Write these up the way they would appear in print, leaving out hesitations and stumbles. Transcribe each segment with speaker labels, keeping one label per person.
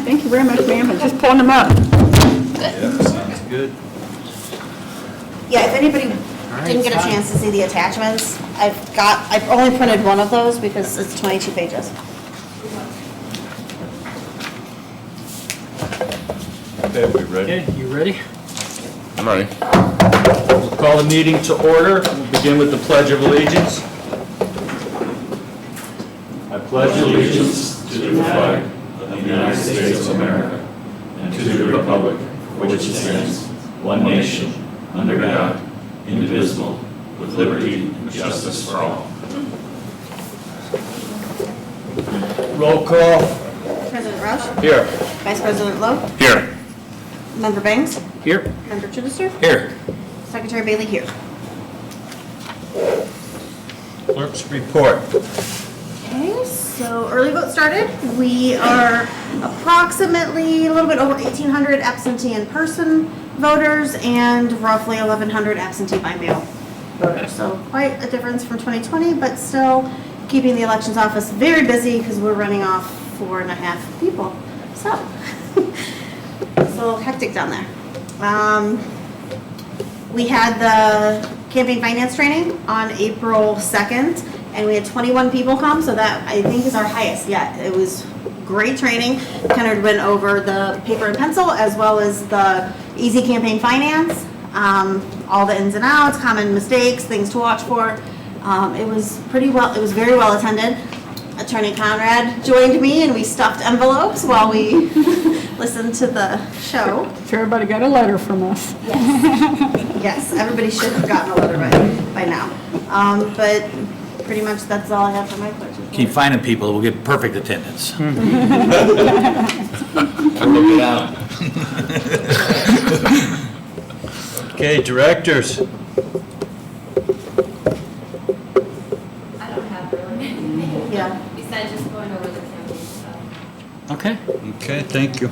Speaker 1: Thank you very much, ma'am. I'm just pulling them up.
Speaker 2: Yeah, sounds good.
Speaker 3: Yeah, if anybody didn't get a chance to see the attachments, I've only printed one of those because it's 22 pages.
Speaker 2: Okay, we ready?
Speaker 4: Okay, you ready?
Speaker 5: I'm ready.
Speaker 2: We'll call the meeting to order. We'll begin with the Pledge of Allegiance. I pledge allegiance
Speaker 5: To the flag of the United States of America and to the republic for which it stands, one nation, under God, indivisible, with liberty and justice for all.
Speaker 2: roll call.
Speaker 3: President Roush,
Speaker 2: Here.
Speaker 3: Vice President Lowe,
Speaker 5: Here.
Speaker 3: Member Bangs,
Speaker 4: Here.
Speaker 3: Member Chittister,
Speaker 2: Here.
Speaker 3: Secretary Bailey here.
Speaker 2: Clerk's report.
Speaker 3: Okay, so early vote started. We are approximately a little bit over 1,800 absentee in-person voters and roughly 1,100 absentee by mail voters. So quite a difference from 2020, but still keeping the elections office very busy because we're running off 4.5 people. So it's a little hectic down there. We had the campaign finance training on April 2nd, and we had 21 people come, so that I think is our highest yet. It was great training. Kind of went over the paper and pencil as well as the easy campaign finance, all the ins and outs, common mistakes, things to watch for. It was very well attended. Attorney Conrad joined me and we stuffed envelopes while we listened to the show.
Speaker 1: So everybody got a letter from us.
Speaker 3: Yes, everybody should have gotten a letter by now. But pretty much that's all I have for my clerk's report.
Speaker 4: Keep finding people, we'll get perfect attendance.
Speaker 2: Look it out. Okay, directors.
Speaker 6: I don't have really anything.
Speaker 3: Yeah.
Speaker 6: Besides just going over the campaign stuff.
Speaker 4: Okay.
Speaker 2: Okay, thank you.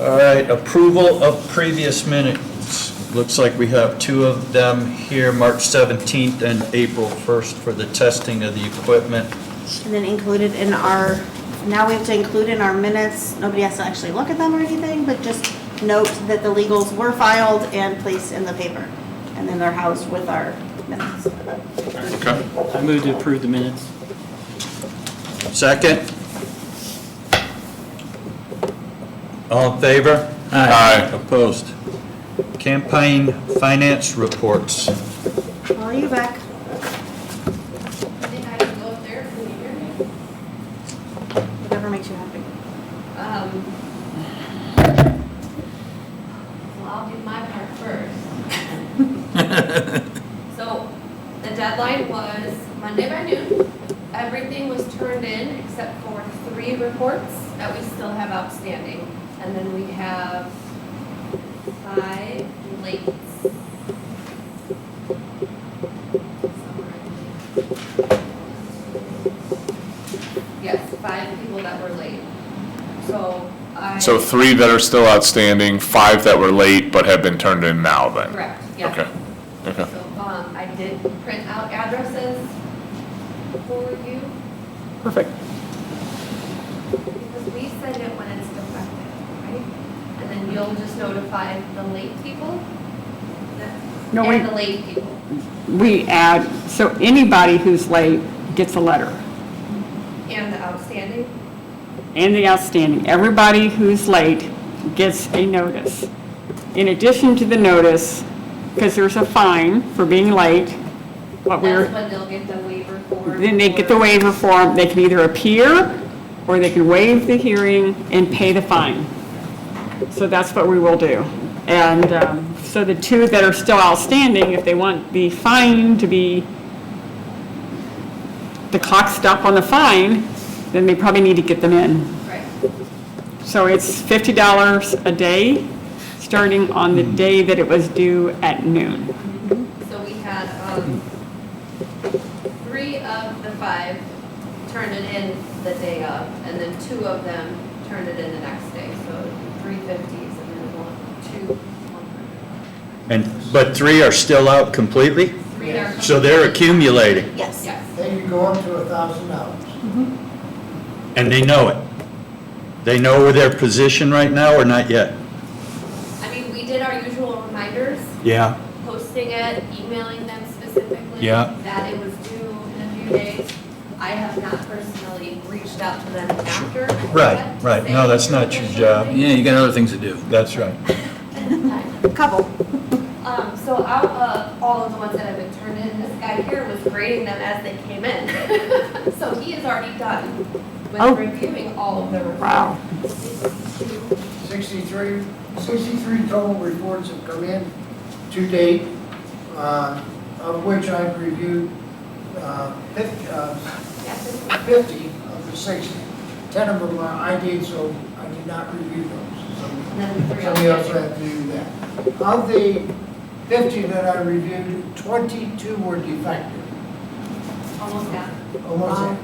Speaker 2: All right, approval of previous minutes. Looks like we have two of them here, March 17th and April 1st for the testing of the equipment.
Speaker 3: And then included in our, now we have to include in our minutes, nobody has to actually look at them or anything, but just note that the legals were filed and placed in the paper. And then they're housed with our minutes.
Speaker 5: Okay.
Speaker 4: I move to approve the minutes.
Speaker 2: Second? All in favor?
Speaker 5: Aye.
Speaker 2: Opposed? Campaign finance reports.
Speaker 3: How are you back?
Speaker 6: I think I can go up there. Can you hear me?
Speaker 3: Whatever makes you happy.
Speaker 6: Well, I'll do my part first. So the deadline was Monday by noon. Everything was turned in except for 3 reports that we still have outstanding. And then we have 5 lates. Yes, 5 people that were late.
Speaker 5: So 3 that are still outstanding, 5 that were late but have been turned in now then?
Speaker 6: Correct, yeah.
Speaker 5: Okay. Okay.
Speaker 6: So, I did print out addresses for you,
Speaker 1: Perfect.
Speaker 6: because we send it when it's defective, right? And then you'll just notify the late people,
Speaker 1: No,
Speaker 6: and
Speaker 1: we-
Speaker 6: the late people.
Speaker 1: We add, so anybody who's late gets a letter.
Speaker 6: And the outstanding?
Speaker 1: And the outstanding. Everybody who's late gets a notice. In addition to the notice, because there's a fine for being late, what
Speaker 6: That's when they'll get the waiver form.
Speaker 1: then they get the waiver form. They can either appear or they can waive the hearing and pay the fine. So that's what we will do. And so the 2 that are still outstanding, if they want the fine to be, the clock stop on the fine, then they probably need to get them in.
Speaker 6: Right.
Speaker 1: So it's $50 a day, starting on the day that it was due at noon.
Speaker 6: So we had, 3 of the 5 turned it in the day of, and then 2 of them turned it in the next day, so 3 50s and then 2 100.
Speaker 2: But 3 are still out completely?
Speaker 6: 3 are.
Speaker 2: So they're accumulating.
Speaker 3: Yes.
Speaker 6: Yes.
Speaker 7: They can go up to $1,000.
Speaker 2: And they know it? They know their position right now or not yet?
Speaker 6: I mean, we did our usual reminders,
Speaker 2: Yeah.
Speaker 6: posting it, emailing them specifically.
Speaker 2: Yeah.
Speaker 6: That it was due in a few days. I have not personally reached out to them after.
Speaker 2: Right,
Speaker 6: that to
Speaker 2: right.
Speaker 6: say
Speaker 2: No, that's not your job.
Speaker 4: Yeah, you got other things to do.
Speaker 2: That's right.
Speaker 3: Couple.
Speaker 6: So out of all of the ones that have been turned in, this guy here was grading them as they came in. So he is already done with
Speaker 1: Oh.
Speaker 6: reviewing all of the reports.
Speaker 1: Wow.
Speaker 7: 63 total reports have come in to date, of which I've reviewed 50 of the 60. 10 of them I did, so I did not review those.
Speaker 6: And then the three
Speaker 7: Somebody else
Speaker 6: outstanding.
Speaker 7: had to do that. Of the 50 that I reviewed, 22 were defective.
Speaker 6: Almost half.
Speaker 7: Almost half.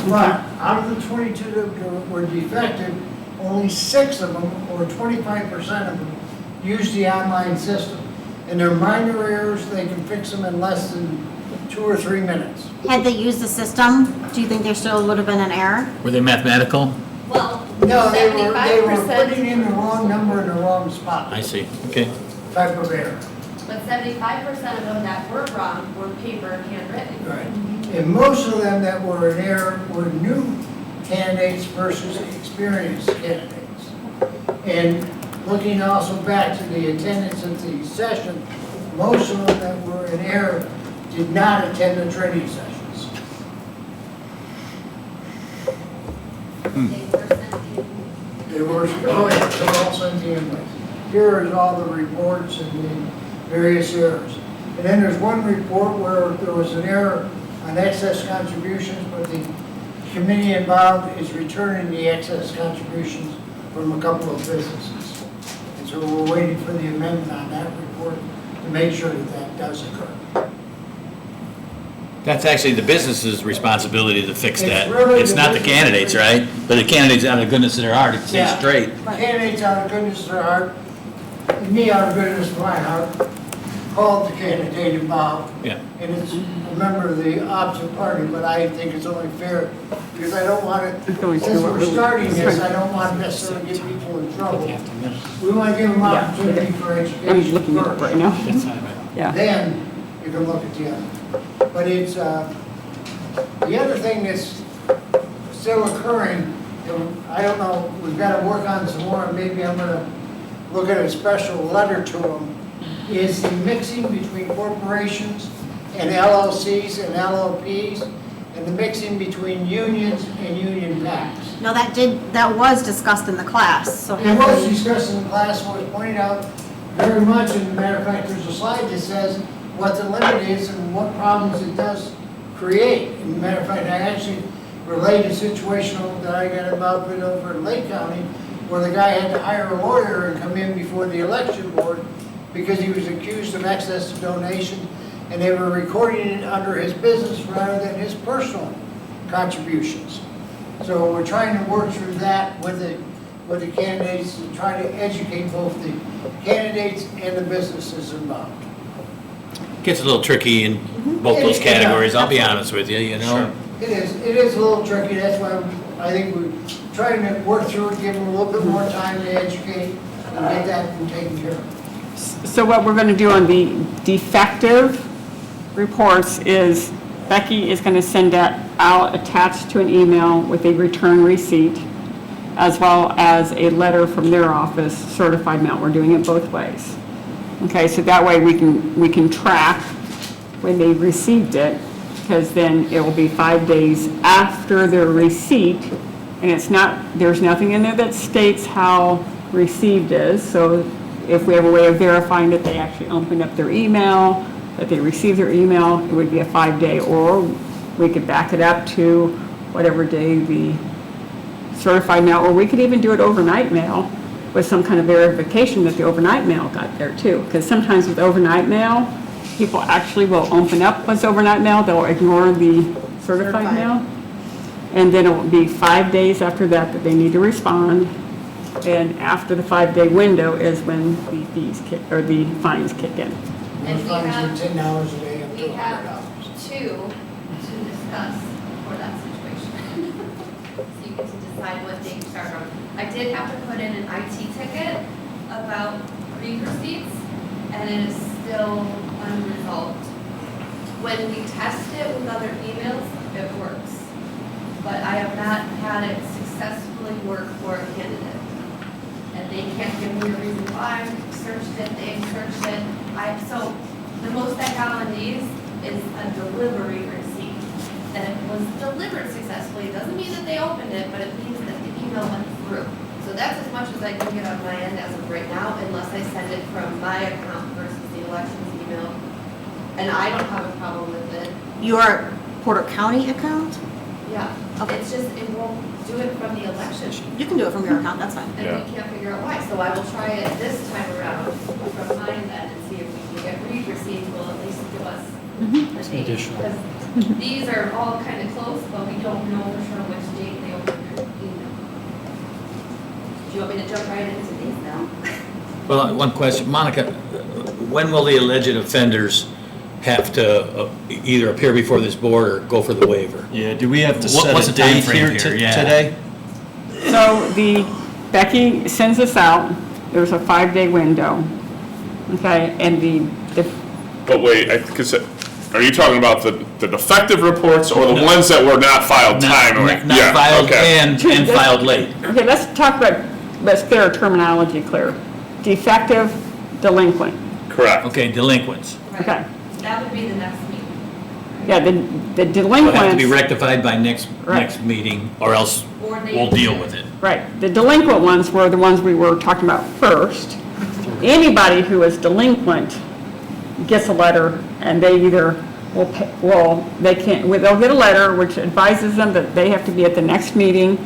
Speaker 7: But out of the 22 that were defective, only 6 of them, or 25% of them, use the online system. And they're minor errors, they can fix them in less than 2 or 3 minutes.
Speaker 3: Had they used the system, do you think there still would have been an error?
Speaker 4: Were they mathematical?
Speaker 6: Well,
Speaker 7: No, they were
Speaker 6: 75%.
Speaker 7: putting in the wrong number in the wrong spot,
Speaker 4: I see, okay.
Speaker 7: type of error.
Speaker 6: But 75% of them that were wrong were paper and handwritten.
Speaker 7: Right. And most of them that were in error were new candidates versus experienced candidates. And looking also back to the attendance at the session, most of them that were in error did not attend the training sessions.
Speaker 6: They were sent in.
Speaker 7: They were, oh yeah, they were all sent in. Here is all the reports and the various errors. And then there's one report where there was an error on excess contributions, but the committee involved is returning the excess contributions from a couple of businesses. And so we're waiting for the amendment on that report to make sure that that does occur.
Speaker 4: That's actually the business's responsibility to fix
Speaker 7: It's
Speaker 4: that.
Speaker 7: really
Speaker 4: It's
Speaker 7: the
Speaker 4: not the
Speaker 7: business.
Speaker 4: candidates, right? But the candidates out of the goodness of their heart, if they
Speaker 7: Yeah.
Speaker 4: stay straight.
Speaker 7: Candidates out of goodness of their heart, and me out of goodness of my heart, called the candidate involved.
Speaker 4: Yeah.
Speaker 7: And it's a member of the opposite party, but I think it's only fair, because I don't want it,
Speaker 1: Going
Speaker 7: since
Speaker 1: through
Speaker 7: we're
Speaker 1: it.
Speaker 7: starting this, I don't want to necessarily get people in trouble. We want to give them opportunity for
Speaker 1: I'm
Speaker 7: education
Speaker 1: looking at it right
Speaker 7: first.
Speaker 1: now. Yeah.
Speaker 7: Then you can look at the other. But it's, the other thing that's still occurring, and I don't know, we've got to work on some more, and maybe I'm going to look at a special letter to them, is the mixing between corporations and LLCs and LLPs, and the mixing between unions and union PACs.
Speaker 3: No, that was discussed in the class, so.
Speaker 7: It was discussed in the class, was pointed out very much, and as a matter of fact, there's a slide that says what the limit is and what problems it does create. As a matter of fact, I actually relayed a situation that I got involved with over in Lake County, where the guy had to hire a lawyer and come in before the election board because he was accused of excess donation, and they were recording it under his business rather than his personal contributions. So we're trying to work through that with the candidates and try to educate both the candidates and the businesses involved.
Speaker 4: Gets a little tricky in both those categories, I'll be honest with you, you know?
Speaker 7: It is a little tricky, that's why I think we're trying to work through it, give them a little bit more time to educate and get that taken care of.
Speaker 1: So what we're going to do on the defective reports is Becky is going to send that out attached to an email with a return receipt, as well as a letter from their office, certified mail. We're doing it both ways. Okay, so that way we can track when they received it, because then it will be 5 days after their receipt, and there's nothing in there that states how received is. So if we have a way of verifying that they actually opened up their email, that they received their email, it would be a 5-day, or we could back it up to whatever day the certified mail, or we could even do it overnight mail with some kind of verification that the overnight mail got there too. Because sometimes with overnight mail, people actually will open up what's overnight mail, they'll ignore the certified mail. And then it will be 5 days after that they need to respond. And after the 5-day window is when the the fines kick in.
Speaker 6: And
Speaker 7: Those
Speaker 6: we
Speaker 7: fines
Speaker 6: have-
Speaker 7: are $10 a day up
Speaker 6: We
Speaker 7: to
Speaker 6: have
Speaker 7: $100.
Speaker 6: 2 to discuss for that situation. So you did have to put in an IT ticket about read receipts, and it is still unresolved. When we test it with other emails, it works. But I have not had it successfully work for a candidate. And they can't give me a reason why. I've searched it, they've searched it. So the most I have on these is a delivery receipt. That it was delivered successfully. It doesn't mean that they opened it, but it means that the email went through. So that's as much as I can get on my end as of right now, unless I send it from my account versus the elections email. And I don't have a problem with it.
Speaker 3: Your Porter County account?
Speaker 6: Yeah,
Speaker 3: Okay.
Speaker 6: it's just, it won't do it from the election.
Speaker 3: You can do it from your account, that's fine.
Speaker 6: And we can't figure out why, so I will try it this time around from mine then and see if we can get read receipts, will at least give us the date. Because these are all kind of close, but we don't know for sure which date they opened their email. Do you want me to jump right into these now?
Speaker 4: Well, one question, Monica, when will the alleged offenders have to either appear before this board or go for the waiver?
Speaker 2: Yeah, do we have to
Speaker 4: What's
Speaker 2: set
Speaker 4: the
Speaker 2: a date
Speaker 4: timeframe
Speaker 2: here
Speaker 4: here? Yeah.
Speaker 2: today?
Speaker 1: So Becky sends us out, there's a 5-day window, okay? And the
Speaker 8: But wait, because are you talking about the defective reports or the ones that were not filed timely?
Speaker 4: Not
Speaker 8: Yeah,
Speaker 4: filed
Speaker 8: okay.
Speaker 4: and filed late.
Speaker 1: Okay, let's get our terminology clear. Defective, delinquent.
Speaker 8: Correct.
Speaker 4: Okay, delinquents.
Speaker 1: Okay.
Speaker 6: That would be the next meeting.
Speaker 1: Yeah, the
Speaker 4: Will have to be
Speaker 1: delinquents,
Speaker 4: rectified by next
Speaker 1: Right.
Speaker 4: meeting, or else
Speaker 6: Or they-
Speaker 4: we'll deal with it.
Speaker 1: right, the delinquent ones were the ones we were talking about first. Anybody who is delinquent gets a letter, and they either they'll get a letter which advises them that they have to be at the next meeting,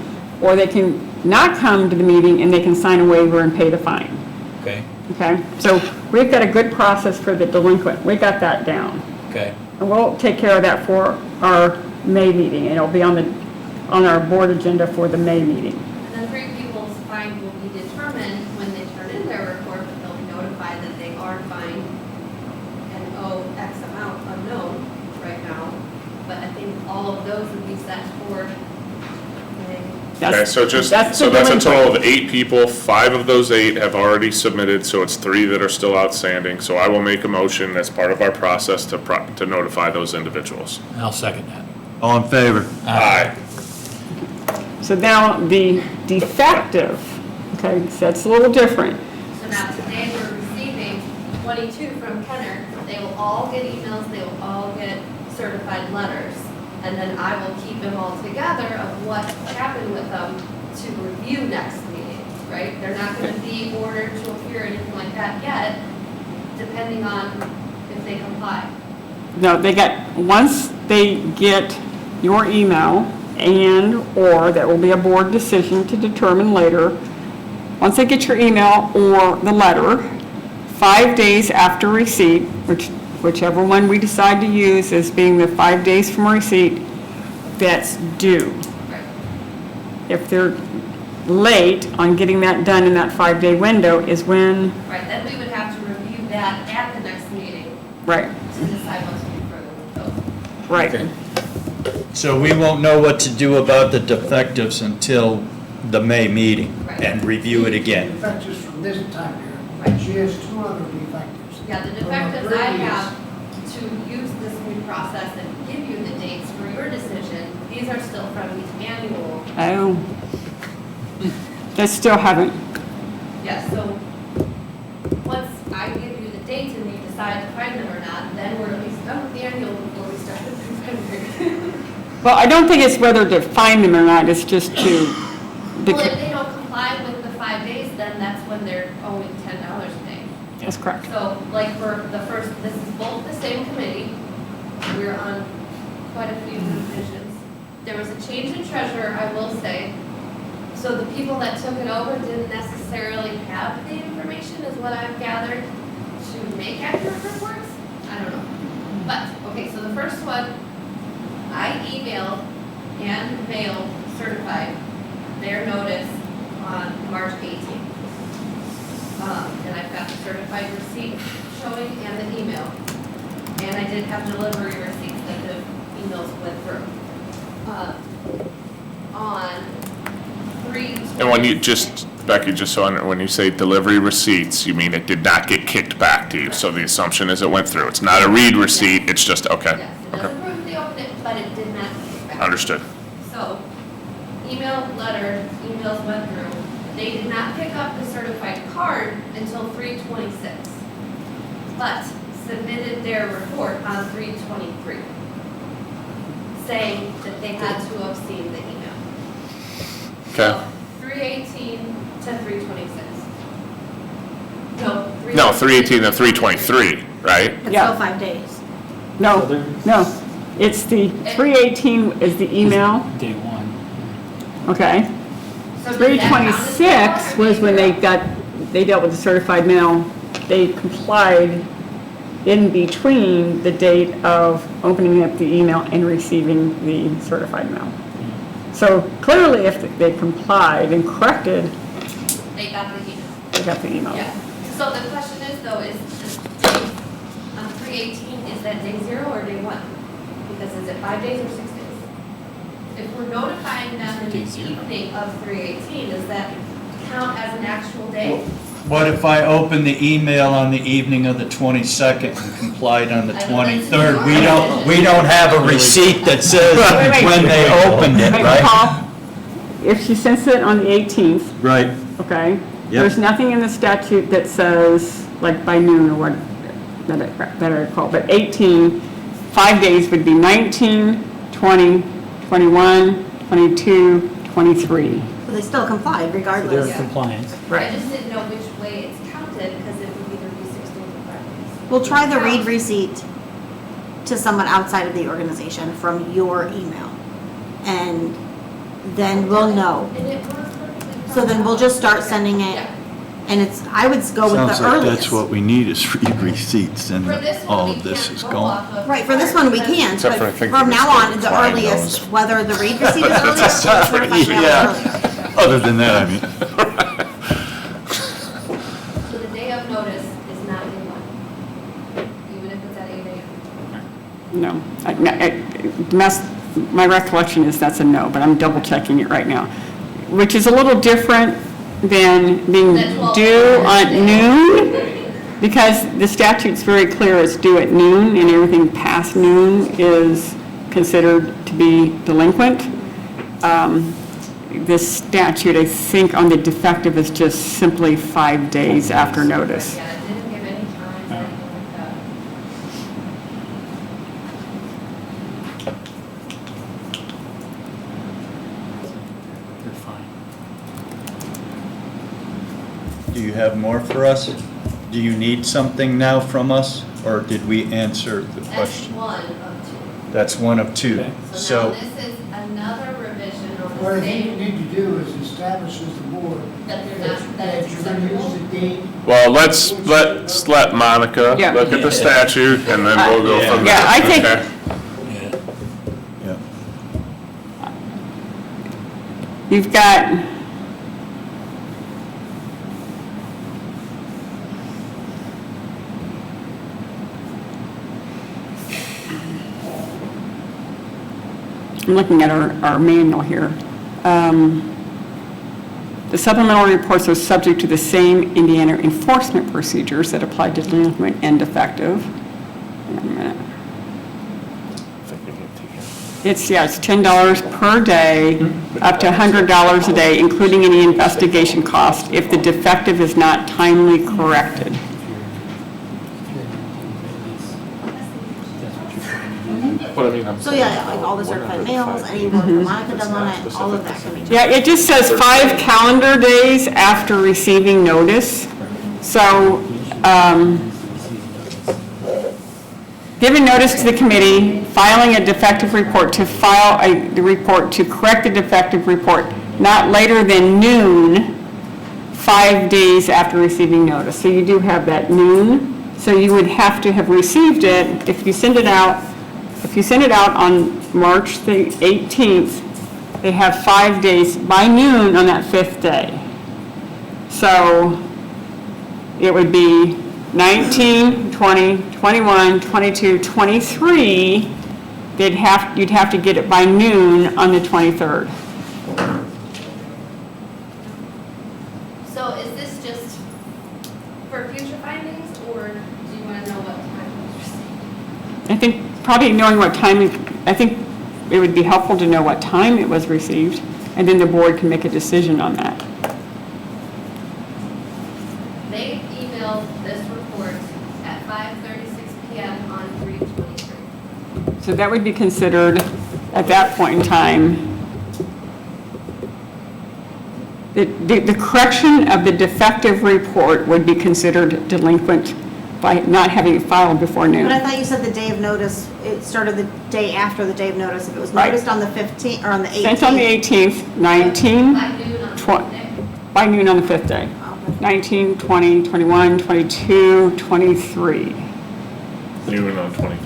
Speaker 1: or they can not come to the meeting and they can sign a waiver and pay the fine.
Speaker 4: Okay,
Speaker 1: Okay, so we've got a good process for the delinquent. We got that down.
Speaker 4: okay.
Speaker 1: And we'll take care of that for our May meeting. It'll be on our board agenda for the May meeting.
Speaker 6: And then 3 people's fine will be determined when they turn in their report, but they'll be notified that they are fined and owe X amount unknown right now. But I think all of those would be set for May.
Speaker 8: Okay, so
Speaker 1: the
Speaker 8: that's a total
Speaker 1: delinquent.
Speaker 8: of 8 people. 5 of those 8 have already submitted, so it's 3 that are still outstanding. So I will make a motion as part of our process to notify those individuals.
Speaker 4: I'll second that.
Speaker 2: All in favor?
Speaker 8: Aye.
Speaker 1: So now the defective, okay, so that's a little different.
Speaker 6: So now today we're receiving 22 from Kenner. They will all get emails, they will all get certified letters. And then I will keep them all together of what happened with them to review next meeting, right? They're not gonna be ordered to appear or anything like that yet, depending on if they comply.
Speaker 1: No, once they get your email or that will be a board decision to determine later, once they get your email or the letter, 5 days after receipt, whichever one we decide to use as being the 5 days from receipt, that's due.
Speaker 6: Right.
Speaker 1: If they're late on getting that done in that 5-day window is when,
Speaker 6: Right, then we would have to review that at the next meeting
Speaker 1: right,
Speaker 6: to decide what to do further with those.
Speaker 1: right.
Speaker 4: Okay.
Speaker 2: So we won't know what to do about the defectives until the May meeting
Speaker 6: Right.
Speaker 2: and review it again.
Speaker 7: Defectives from this time period. She has 2 other defectives.
Speaker 6: Yeah, the
Speaker 7: From a
Speaker 6: defectives I
Speaker 7: previous-
Speaker 6: have to use this new process and give you the dates for your decision, these are still from the annual.
Speaker 1: Oh. They still haven't,
Speaker 6: Yes, so once I give you the dates and you decide to find them or not, then we're at least done with the annual before we start the February.
Speaker 1: well, I don't think it's whether to find them or not, it's just to,
Speaker 6: Well, if they don't comply with the 5 days, then that's when they're owing $10 a day.
Speaker 1: that's correct.
Speaker 6: So, like for the first, this is both the same committee, we're on quite a few divisions. There was a change in treasurer, I will say. So the people that took it over didn't necessarily have the information, is what I've gathered, to make accurate reports. I don't know. But, okay, so the first one, I emailed and mailed certified their notice on March 18th. And I've got the certified receipt showing and the email. And I did have delivery receipts that the emails went through. On 3/2,
Speaker 8: And when you, just, Becky, just so I know, when you say delivery receipts, you mean it did not get kicked back to you? So the assumption is it went through. It's not a read receipt, it's just, okay.
Speaker 6: Yes, it doesn't prove they opened it, but it did not kick back.
Speaker 8: Understood.
Speaker 6: So, emails went through. They did not pick up the certified card until 3/26, but submitted their report on 3/23, saying that they had to have seen the email.
Speaker 8: Okay.
Speaker 6: So, 3/18 to 3/26. No, 3/18.
Speaker 8: No, 3/18 to 3/23, right?
Speaker 3: It's
Speaker 1: Yeah.
Speaker 3: still 5 days.
Speaker 1: No, no, it's the 318 is the email,
Speaker 9: Day one.
Speaker 1: okay?
Speaker 6: So did that count as
Speaker 1: 326
Speaker 6: well, or
Speaker 1: was when
Speaker 6: did
Speaker 1: they dealt with the certified mail. They complied in between the date of opening up the email and receiving the certified mail. So clearly, if they complied and corrected,
Speaker 6: They got the email.
Speaker 1: they got the email.
Speaker 6: Yeah, so the question is though, is day, on 3/18, is that day 0 or day 1? Because is it 5 days or 6 days? If we're notifying them in the
Speaker 9: Day 0.
Speaker 6: evening of 3/18, does that count as an actual day?
Speaker 2: What if I open the email on the evening of the 22nd and complied on the 23rd? We don't have a receipt that says
Speaker 1: Wait.
Speaker 2: when they opened it,
Speaker 1: Right,
Speaker 2: right?
Speaker 1: Paul, if she sends it on the 18th,
Speaker 2: Right.
Speaker 1: okay?
Speaker 2: Yep.
Speaker 1: There's nothing in the statute that says, like by noon or what, that I recall, but 18, 5 days would be 19, 20, 21, 22, 23.
Speaker 3: But they still complied
Speaker 9: They're
Speaker 3: regardless.
Speaker 9: in compliance.
Speaker 6: I just didn't know which way it's counted, because it would either be 16 or 5 days.
Speaker 3: We'll try the read receipt to someone outside of the organization from your email. And then we'll know.
Speaker 6: And it works perfectly.
Speaker 3: So then we'll just start sending it.
Speaker 6: Yeah.
Speaker 3: And I would go with
Speaker 2: Sounds
Speaker 3: the
Speaker 2: like
Speaker 3: earliest.
Speaker 2: that's what we need is read receipts and
Speaker 6: For this
Speaker 2: all
Speaker 6: one, we
Speaker 2: of this
Speaker 6: can't
Speaker 2: is
Speaker 6: go
Speaker 2: going.
Speaker 6: off of.
Speaker 3: Right, for this one, we
Speaker 6: because-
Speaker 3: can't,
Speaker 8: Except for I
Speaker 3: but
Speaker 8: think
Speaker 3: from
Speaker 8: the
Speaker 3: now on, the
Speaker 8: client
Speaker 3: earliest,
Speaker 8: knows.
Speaker 3: whether the read receipt is earlier or the certified mail is
Speaker 2: Yeah.
Speaker 3: earlier.
Speaker 2: Other than that, I mean.
Speaker 6: So the day of notice is not day 1, even if it's at 8 a.m.
Speaker 1: No, my recollection is that's a no, but I'm double checking it right now. Which is a little different than being
Speaker 6: Than 12
Speaker 1: due
Speaker 6: hours.
Speaker 1: at noon, because the statute's very clear, it's due at noon, and everything past noon is considered to be delinquent. This statute, I think, on the defective is just simply 5 days after notice.
Speaker 6: Yeah, it didn't give any time or anything like that.
Speaker 9: They're fine.
Speaker 2: Do you have more for us? Do you need something now from us, or did we answer the
Speaker 6: That's
Speaker 2: question?
Speaker 6: 1 of 2.
Speaker 2: That's one of two.
Speaker 9: Okay.
Speaker 6: So
Speaker 2: So,
Speaker 6: now this is another revision on
Speaker 7: What I
Speaker 6: the
Speaker 7: think you
Speaker 6: same,
Speaker 7: need to do is establish as the board
Speaker 6: that they're
Speaker 7: that
Speaker 6: not, that it's
Speaker 7: you're gonna use
Speaker 6: acceptable.
Speaker 7: the date.
Speaker 8: Well, let's let Monica
Speaker 1: Yeah.
Speaker 8: look at the statute, and then we'll go from there.
Speaker 1: Yeah, I think-
Speaker 8: okay?
Speaker 9: Yeah.
Speaker 2: yeah.
Speaker 1: You've got, I'm looking at our manual here. The supplemental reports are subject to the same Indiana enforcement procedures that apply to delinquent and defective. Hang on a minute. It's $10 per day, up to $100 a day, including any investigation cost if the defective is not timely corrected.
Speaker 8: But I mean, I'm
Speaker 3: So yeah, like all the certified mails, any work that Monica does on it, all of that can be.
Speaker 1: Yeah, it just says 5 calendar days after receiving notice. So, giving notice to the committee, filing a defective report, to file the report, to correct the defective report, not later than noon, 5 days after receiving notice. So you do have that noon. So you would have to have received it, if you send it out on March the 18th, they have 5 days by noon on that 5th day. So it would be 19, 20, 21, 22, 23. You'd have to get it by noon on the 23rd. probably knowing what time, I think it would be helpful to know what time it was received, and then the board can make a decision on that.
Speaker 6: They emailed this report at 5:36 PM on 3/23.
Speaker 1: So that would be considered, at that point in time, the correction of the defective report would be considered delinquent by not having it filed before noon.
Speaker 3: But I thought you said the day of notice, it started the day after the day of notice. If it was
Speaker 1: Right.
Speaker 3: noticed on the 15th, or on the 18th.
Speaker 1: Sent on the 18th, 19,
Speaker 6: By noon on
Speaker 1: Twen-
Speaker 6: Tuesday.
Speaker 1: by noon on the 5th day.
Speaker 3: Okay.
Speaker 1: 19, 20, 21, 22, 23.
Speaker 8: Noon on 23.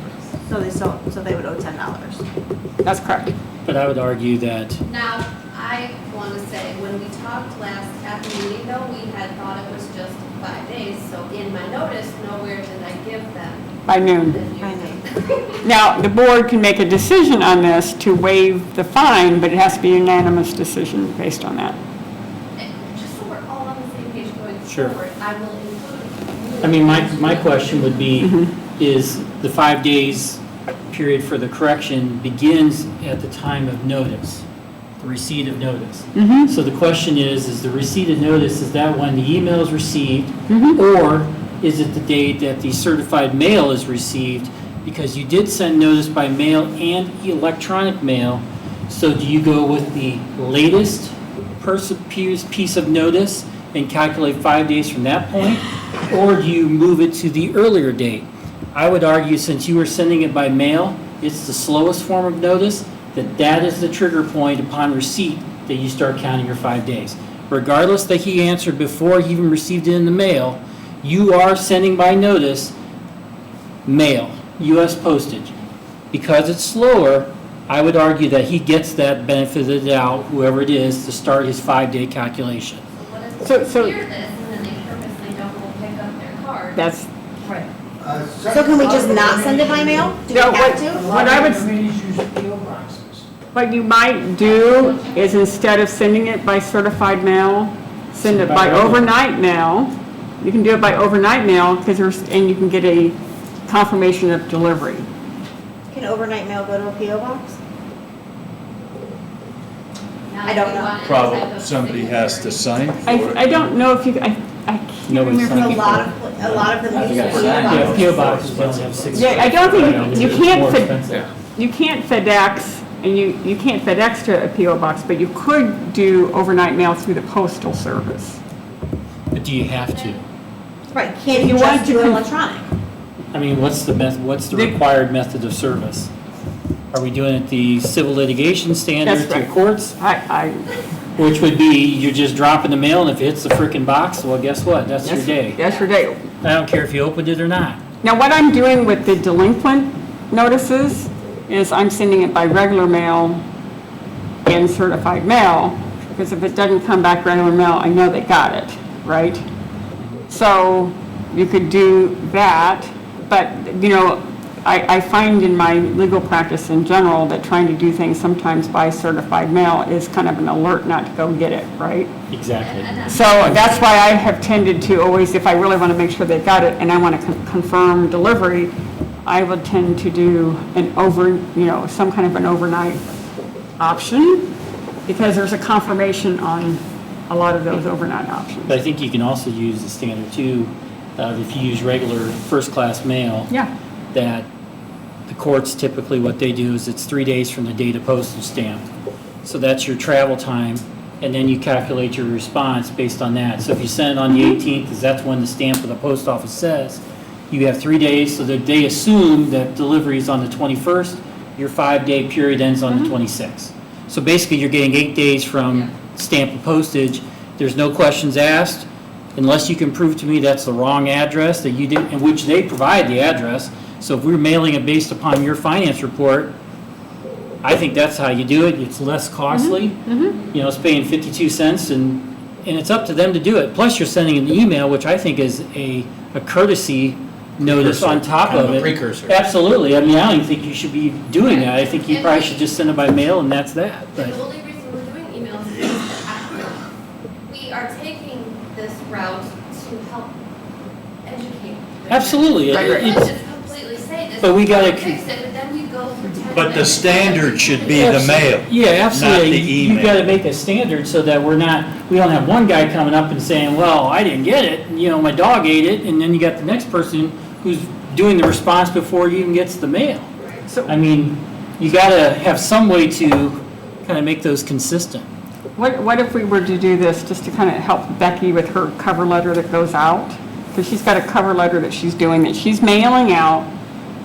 Speaker 3: So they would owe $10.
Speaker 1: That's correct.
Speaker 9: But I would argue that,
Speaker 6: Now, I want to say, when we talked last at the meeting though, we had thought it was just 5 days. So in my notice, nowhere did I give them
Speaker 1: By noon.
Speaker 6: the new
Speaker 3: By
Speaker 6: date.
Speaker 1: Now, the board can make a decision on this to waive the fine, but it has to be a unanimous decision based on that.
Speaker 6: And just so we're all on the same page going
Speaker 9: Sure.
Speaker 6: forward, I will include.
Speaker 9: I mean, my question would be, is the 5 days period for the correction begins at the time of notice, the receipt of notice. So the question is the receipt of notice, is that when the email is received? Or is it the date that the certified mail is received? Because you did send notice by mail and electronic mail. So do you go with the latest piece of notice and calculate 5 days from that point? Or do you move it to the earlier date? I would argue, since you were sending it by mail, it's the slowest form of notice, that is the trigger point upon receipt that you start counting your 5 days. Regardless that he answered before he even received it in the mail, you are sending by notice mail, U.S. postage. Because it's slower, I would argue that he gets that benefit of the doubt, whoever it is, to start his 5-day calculation.
Speaker 6: What if
Speaker 1: So-
Speaker 6: they
Speaker 1: so-
Speaker 6: hear this and then they purposely don't go pick up their card?
Speaker 1: That's,
Speaker 3: So can we just not send it by mail? Do we
Speaker 1: No,
Speaker 3: have to?
Speaker 1: what I would-
Speaker 7: Committees use PO boxes.
Speaker 1: what you might do is, instead of sending it by certified mail, send it by overnight mail. You can do it by overnight mail, and you can get a confirmation of delivery.
Speaker 3: Can overnight mail go to a PO box?
Speaker 6: Now,
Speaker 3: I don't
Speaker 6: if you
Speaker 3: know.
Speaker 6: want any
Speaker 2: Probably
Speaker 6: type of
Speaker 2: somebody has to sign for
Speaker 1: I
Speaker 2: it.
Speaker 1: don't know if you, I can't
Speaker 9: Nobody
Speaker 1: remember.
Speaker 9: signed
Speaker 3: A lot of them use PO
Speaker 9: Yeah,
Speaker 3: boxes.
Speaker 9: PO boxes don't have 6.
Speaker 1: Yeah, I don't think, you can't,
Speaker 9: More
Speaker 1: Fed-
Speaker 9: expensive.
Speaker 1: you can't FedEx, and you can't FedEx to a PO box, but you could do overnight mail through the postal service.
Speaker 9: But do you have to?
Speaker 3: Right, can't you
Speaker 1: You want
Speaker 3: just
Speaker 1: to
Speaker 3: do it
Speaker 1: con-
Speaker 3: electronic?
Speaker 9: I mean, what's the required method of service? Are we doing it the civil litigation standard
Speaker 1: That's
Speaker 9: through
Speaker 1: right.
Speaker 9: courts? Which would be, you're just dropping the mail, and if it hits the frickin' box, well, guess what? That's your day.
Speaker 1: That's your day.
Speaker 9: I don't care if you opened it or not.
Speaker 1: Now, what I'm doing with the delinquent notices is I'm sending it by regular mail and certified mail, because if it doesn't come back regular mail, I know they got it, right? So you could do that, but, I find in my legal practice in general that trying to do things sometimes by certified mail is kind of an alert not to go get it, right?
Speaker 9: Exactly.
Speaker 1: So that's why I have tended to always, if I really want to make sure they got it and I want to confirm delivery, I would tend to do some kind of an overnight option, because there's a confirmation on a lot of those overnight options.
Speaker 9: But I think you can also use the standard too, if you use regular first-class mail.
Speaker 1: Yeah.
Speaker 9: That the courts typically, what they do is it's 3 days from the date of postage stamp. So that's your travel time, and then you calculate your response based on that. So if you send it on the 18th, because that's when the stamp of the post office says, you have 3 days, so that they assume that delivery is on the 21st, your 5-day period ends on the 26th. So basically, you're getting 8 days from stamp of postage. There's no questions asked, unless you can prove to me that's the wrong address, that you didn't, in which they provide the address. So if we're mailing it based upon your finance report, I think that's how you do it. It's less costly. It's paying 52 cents, and it's up to them to do it. Plus, you're sending an email, which I think is a courtesy notice on top
Speaker 4: Kind
Speaker 9: of
Speaker 4: of a
Speaker 9: it.
Speaker 4: precursor.
Speaker 9: Absolutely. I mean, I don't even think you should be doing that. I think you probably should just send it by mail, and that's that.
Speaker 6: And
Speaker 9: But
Speaker 6: the only reason we're doing emails is that we are taking this route to help educate.
Speaker 9: absolutely.
Speaker 1: Right, right.
Speaker 6: You can't just completely say this.
Speaker 9: But we gotta
Speaker 6: Fix it, but then
Speaker 2: But the standard should be the mail.
Speaker 9: Yeah, absolutely.
Speaker 2: Not the
Speaker 9: You've
Speaker 2: email.
Speaker 9: got to make a standard so that we don't have one guy coming up and saying, well, I didn't get it, my dog ate it, and then you got the next person who's doing the response before he even gets the mail.
Speaker 1: So
Speaker 9: I mean, you got to have some way to kind of make those consistent.
Speaker 1: what if we were to do this just to kind of help Becky with her cover letter that goes out? Because she's got a cover letter that she's doing, that she's mailing out,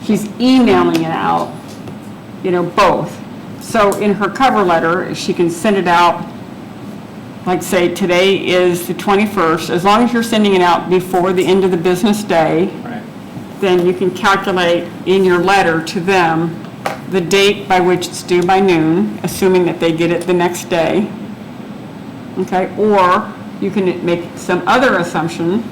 Speaker 1: she's emailing it out, both. So in her cover letter, she can send it out, like say today is the 21st, as long as you're sending it out before the end of the business day,
Speaker 9: Right.
Speaker 1: then you can calculate in your letter to them the date by which it's due by noon, assuming that they get it the next day. Okay, or you can make some other assumption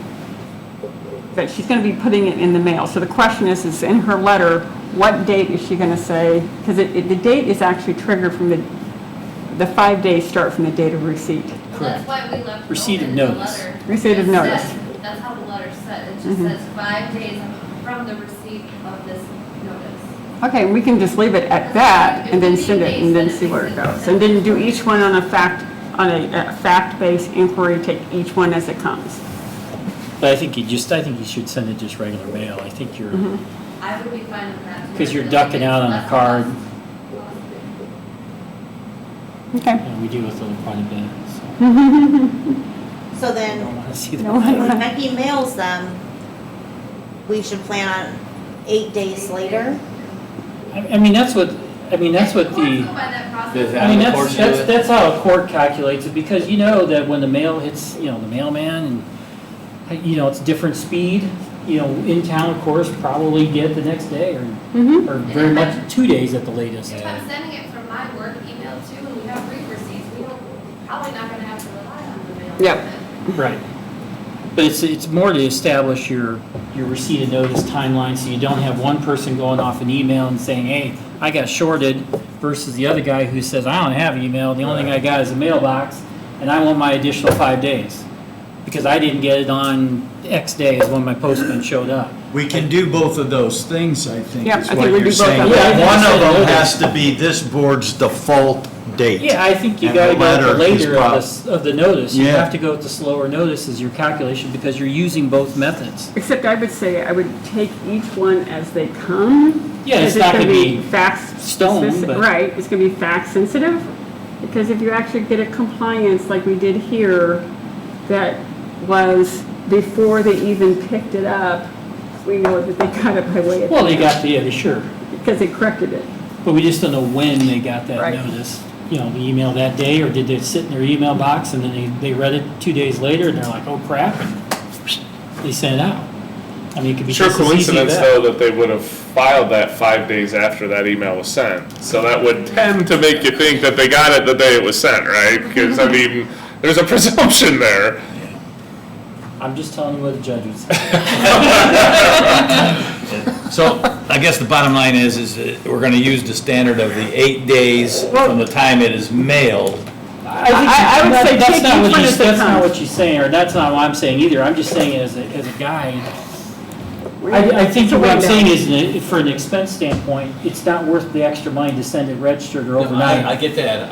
Speaker 1: that she's going to be putting it in the mail. So the question is in her letter, what date is she going to say? Because the date is actually triggered from the 5 days start from the date of receipt.
Speaker 6: Well, that's why we left.
Speaker 9: Receipt of
Speaker 6: open the
Speaker 9: notice.
Speaker 6: letter.
Speaker 1: Receipt of
Speaker 6: It
Speaker 1: notice.
Speaker 6: says- That's how the letter said. It just says 5 days from the receipt of this notice.
Speaker 1: Okay, we can just leave it at that and then send it and then see where it goes. And then do each one on a fact-based inquiry, take each one as it comes.
Speaker 9: But I think you should send it just regular mail. I think you're,
Speaker 6: I would be fine with that. too.
Speaker 9: because you're
Speaker 6: I feel
Speaker 9: ducking
Speaker 6: like
Speaker 9: out
Speaker 6: it's
Speaker 9: on a
Speaker 6: less
Speaker 9: card.
Speaker 6: cost.
Speaker 1: Okay.
Speaker 9: We deal with them quite a bit, so
Speaker 3: So
Speaker 9: I
Speaker 3: then,
Speaker 9: don't want to see
Speaker 1: No,
Speaker 9: that.
Speaker 3: when Becky mails them, we should plan on 8 days later.
Speaker 9: I mean, that's what
Speaker 6: Courts go
Speaker 9: the,
Speaker 6: by that process.
Speaker 4: The-
Speaker 9: I mean,
Speaker 4: How the courts do it?
Speaker 9: that's how a court calculates it, because you know that when the mail hits, the mailman, and, it's different speed, in town, of course, probably get the next day, or very much 2 days at the latest.
Speaker 6: If I'm sending it from my work email too, and we have read receipts, probably not gonna have to rely on the mail.
Speaker 1: Yep.
Speaker 9: Right. But it's more to establish your receipt of notice timeline, so you don't have one person going off an email and saying, hey, I got shorted, versus the other guy who says, I don't have email, the only thing I got is a mailbox, and I want my additional 5 days, because I didn't get it on X day is when my postman showed up.
Speaker 2: We can do both of those things, I think,
Speaker 1: Yep,
Speaker 2: is
Speaker 1: I
Speaker 2: what
Speaker 1: think we
Speaker 2: you're
Speaker 1: do both
Speaker 2: saying.
Speaker 1: of
Speaker 9: them. Yeah, I think
Speaker 2: One
Speaker 9: you
Speaker 2: of
Speaker 9: said
Speaker 2: them
Speaker 9: notice.
Speaker 2: has to be this board's default date.
Speaker 9: Yeah, I think you
Speaker 2: And
Speaker 9: gotta
Speaker 2: the
Speaker 9: go with the
Speaker 2: letter is
Speaker 9: later of the notice. You
Speaker 2: Yeah.
Speaker 9: have to go with the slower notice as your calculation, because you're using both methods.
Speaker 1: Except I would say I would take each one as they come.
Speaker 9: Yeah, it's
Speaker 1: because
Speaker 9: not gonna be
Speaker 1: fact
Speaker 9: stone,
Speaker 1: specific-
Speaker 9: but-
Speaker 1: Right, it's gonna be fact sensitive, because if you actually get a compliance like we did here, that was before they even picked it up, we know that they got it by way of.
Speaker 9: Well, they got sure.
Speaker 1: Because they corrected it.
Speaker 9: But we just don't know when they got that
Speaker 1: Right.
Speaker 9: notice. The email that day, or did they sit in their email box and then they read it 2 days later and they're like, oh crap, they sent it out. I mean, it could be
Speaker 8: Sure
Speaker 9: just as easy as
Speaker 8: coincidence,
Speaker 9: that.
Speaker 8: though, that they would have filed that 5 days after that email was sent. So that would tend to make you think that they got it the day it was sent, right? Because, I mean, there's a presumption there.
Speaker 9: I'm just telling you what the judge would say.
Speaker 4: So I guess the bottom line is that we're gonna use the standard of the 8 days from the time it is mailed.
Speaker 1: I would say
Speaker 9: That's
Speaker 1: take
Speaker 9: not
Speaker 1: each
Speaker 9: what
Speaker 1: one
Speaker 9: you-
Speaker 1: as they
Speaker 9: That's not
Speaker 1: come.
Speaker 9: what she's saying, or that's not what I'm saying either. I'm just saying as a guide. I think
Speaker 1: It's a
Speaker 9: what I'm
Speaker 1: window.
Speaker 9: saying is, for an expense standpoint, it's not worth the extra money to send it registered or overnight.
Speaker 4: I get that,